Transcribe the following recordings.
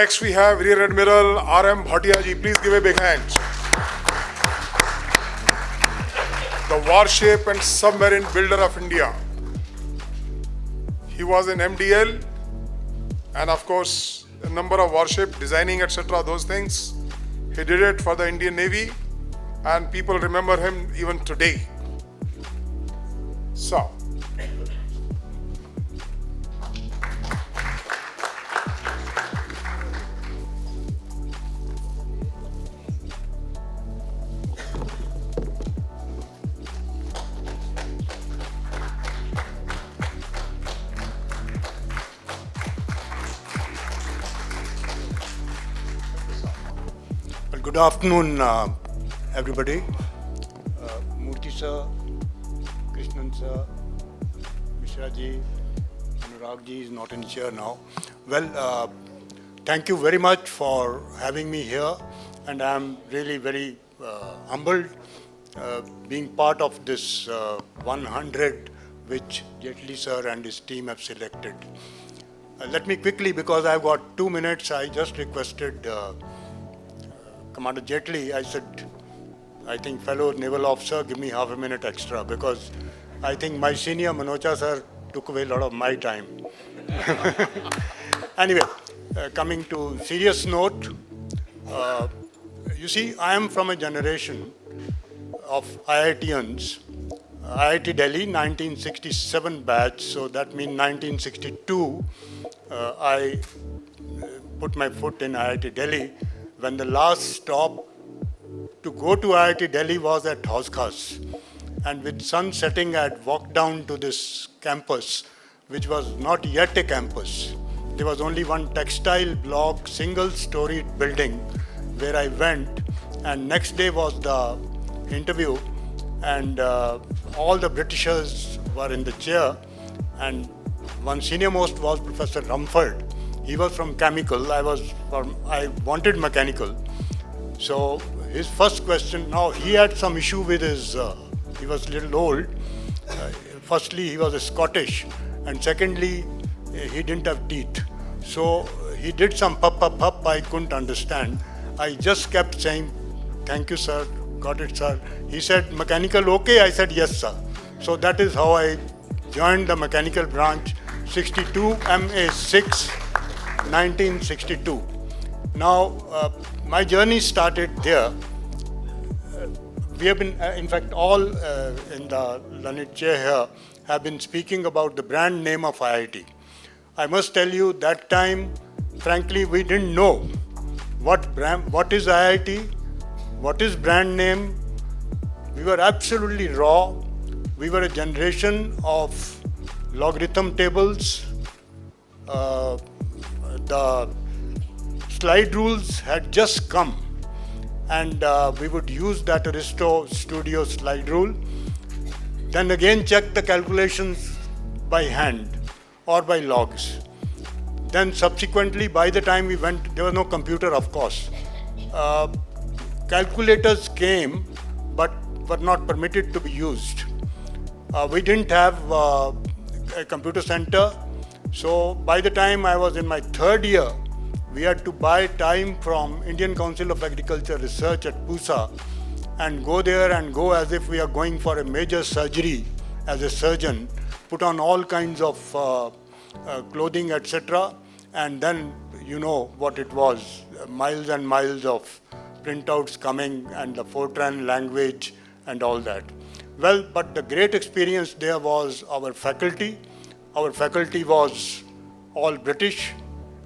Next we have Rear Admiral R.M. Bhatia ji. Please give a big hand. The warship and submarine builder of India. He was in MDL and of course a number of warship designing, etc. those things. He did it for the Indian Navy and people remember him even today. So, good afternoon, everybody. Murthy sir, Krishnan sir, Mishra ji, Anurag ji is not in chair now. Well, thank you very much for having me here, and I'm really very humbled being part of this 100 which Jetli sir and his team have selected. Let me quickly, because I've got 2 minutes, I just requested Commander Jetli, I said, I think fellow naval officer, give me half a minute extra because I think my senior Manocha sir took away a lot of my time. Anyway, coming to serious note, you see, I am from a generation of IITians, IIT Delhi 1967 batch, so that means 1962, I put my foot in IIT Delhi when the last stop to go to IIT Delhi was at Hauz Khas. And with sun setting, I had walked down to this campus, which was not yet a campus. There was only one textile block, single-storied building where I went, and next day was the interview, and all the Britishers were in the chair, and one senior most was Professor Rumford. He was from chemical, I wanted mechanical. So his first question, now he had some issue with his, he was a little old. Firstly, he was a Scottish, and secondly, he didn't have teeth. So he did some pup, I couldn't understand. I just kept saying, thank you sir, got it sir. He said, mechanical okay? I said, yes sir. So that is how I joined the mechanical branch, 62 MA6. 1962. Now, my journey started there. We have been, in fact, all in the learned chair here have been speaking about the brand name of IIT. I must tell you, that time, frankly, we didn't know what is IIT, what is brand name. We were absolutely raw. We were a generation of logarithm tables. The slide rules had just come, and we would use that Aristo Studio slide rule. Then again check the calculations by hand or by logs. Then subsequently, by the time we went, there was no computer, of course. Calculators came, but were not permitted to be used. We didn't have a computer center. So by the time I was in my third year, we had to buy time from Indian Council of Agriculture Research at Pusa and go there and go as if we are going for a major surgery as a surgeon, put on all kinds of clothing, etc. And then you know what it was, miles and miles of printouts coming and the Fortran language and all that. Well, but the great experience there was our faculty. Our faculty was all British.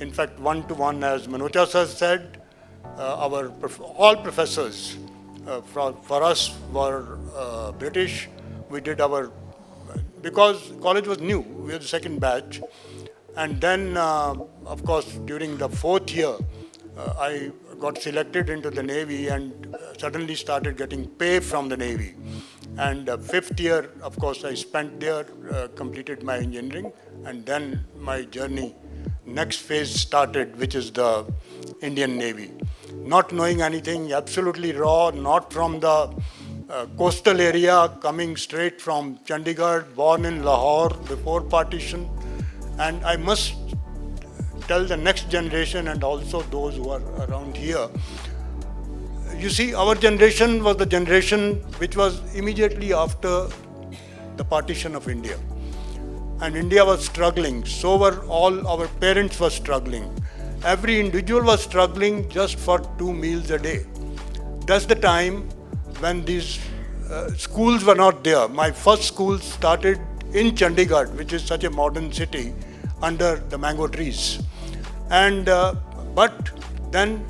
In fact, one-to-one, as Manocha sir said, all professors for us were British. We did because college was new, we were the second batch. And then, of course, during the fourth year, I got selected into the Navy and suddenly started getting pay from the Navy. And fifth year, of course, I spent there, completed my engineering, and then my journey, next phase started, which is the Indian Navy. Not knowing anything, absolutely raw, not from the coastal area, coming straight from Chandigarh, born in Lahore before partition. And I must tell the next generation and also those who are around here. You see, our generation was the generation which was immediately after the partition of India. And India was struggling. So were all our parents were struggling. Every individual was struggling just for 2 meals a day. That's the time when these schools were not there. My first school started in Chandigarh, which is such a modern city, under the mango trees. And but then,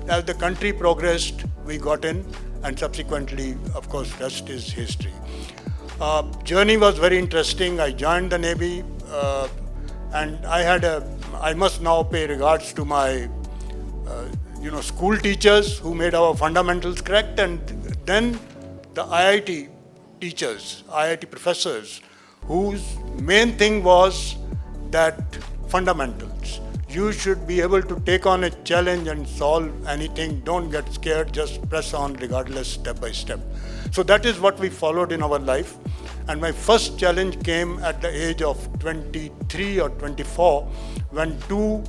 as the country progressed, we got in, and subsequently, of course, rest is history. Journey was very interesting. I joined the Navy, and I must now pay regards to my, school teachers who made our fundamentals correct, and then the IIT teachers, IIT professors, whose main thing was that fundamentals. You should be able to take on a challenge and solve anything. Don't get scared, just press on regardless, step by step. So that is what we followed in our life. And my first challenge came at the age of 23 or 24 when 2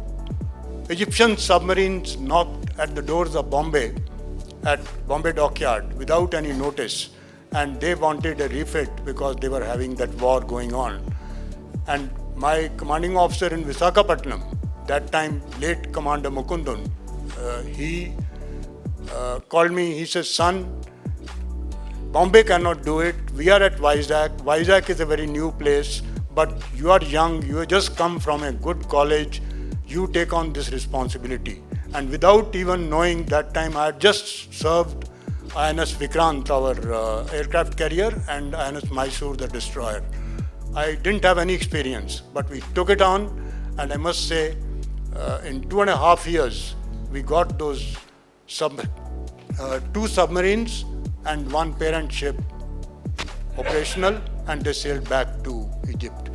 Egyptian submarines knocked at the doors of Bombay, at Bombay Dockyard, without any notice. And they wanted a refit because they were having that war going on. And my commanding officer in Visakhapatnam, that time late Commander Mukundun, he called me, he says, son, Bombay cannot do it. We are at Vizag. Vizag is a very new place, but you are young, you have just come from a good college, you take on this responsibility. And without even knowing that time, I had just served INS Vikrant, our aircraft carrier, and INS Mysore, the destroyer. I didn't have any experience, but we took it on, and I must say, in 2.5 years, we got those 2 submarines and 1 parent ship operational, and they sailed back to Egypt.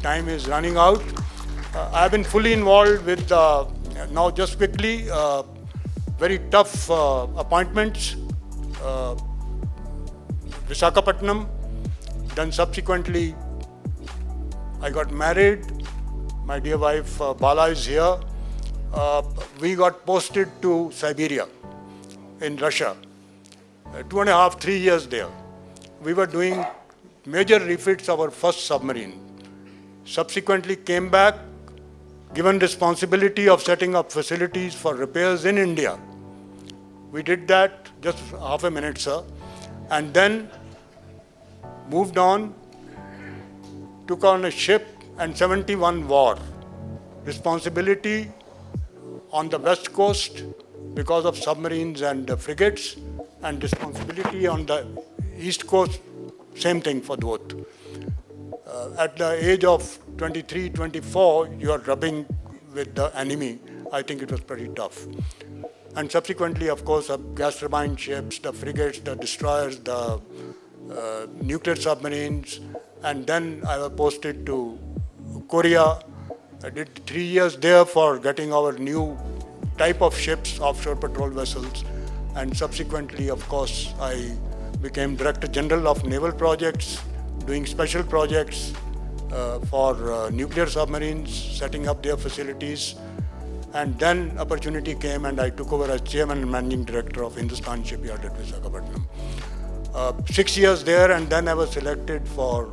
Time is running out. I've been fully involved with, now just quickly, very tough appointments. Visakhapatnam, then subsequently I got married. My dear wife Bala is here. We got posted to Siberia in Russia. 2.5, 3 years there. We were doing major refits of our first submarine. Subsequently came back, given responsibility of setting up facilities for repairs in India. We did that, just half a minute, sir. And then moved on, took on a ship, and 71 war. Responsibility on the west coast because of submarines and frigates, and responsibility on the east coast, same thing for both. At the age of 23, 24, you are rubbing with the enemy. I think it was pretty tough. And subsequently, of course, gas turbine ships, the frigates, the destroyers, the nuclear submarines, and then I was posted to Korea. I did 3 years there for getting our new type of ships, offshore patrol vessels, and subsequently, of course, I became Director General of Naval Projects, doing special projects for nuclear submarines, setting up their facilities. And then opportunity came and I took over as Chairman and Managing Director of Hindustan Shipyard at Visakhapatnam. 6 years there, and then I was selected for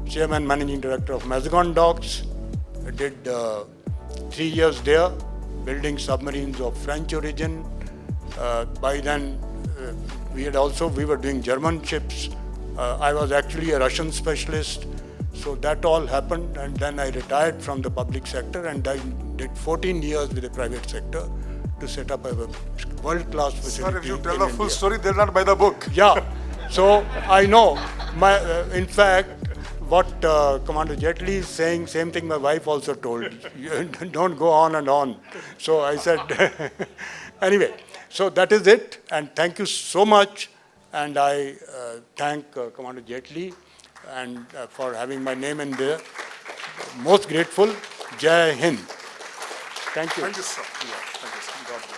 Chairman and Managing Director of Mazagon Docks. I did 3 years there, building submarines of French origin. By then, we were doing German ships. I was actually a Russian specialist. So that all happened, and then I retired from the public sector, and I did 14 years with the private sector to set up a world-class facility. Sir, if you tell the full story, they'll not buy the book. Yeah, so I know. In fact, what Commander Jetli is saying, same thing my wife also told. Don't go on and on. So I said, anyway, so that is it, and thank you so much, and I thank Commander Jetli and for having my name in there. Most grateful. Jai Hind. Thank you. Thank you, sir. Yeah, thank you, sir. God bless.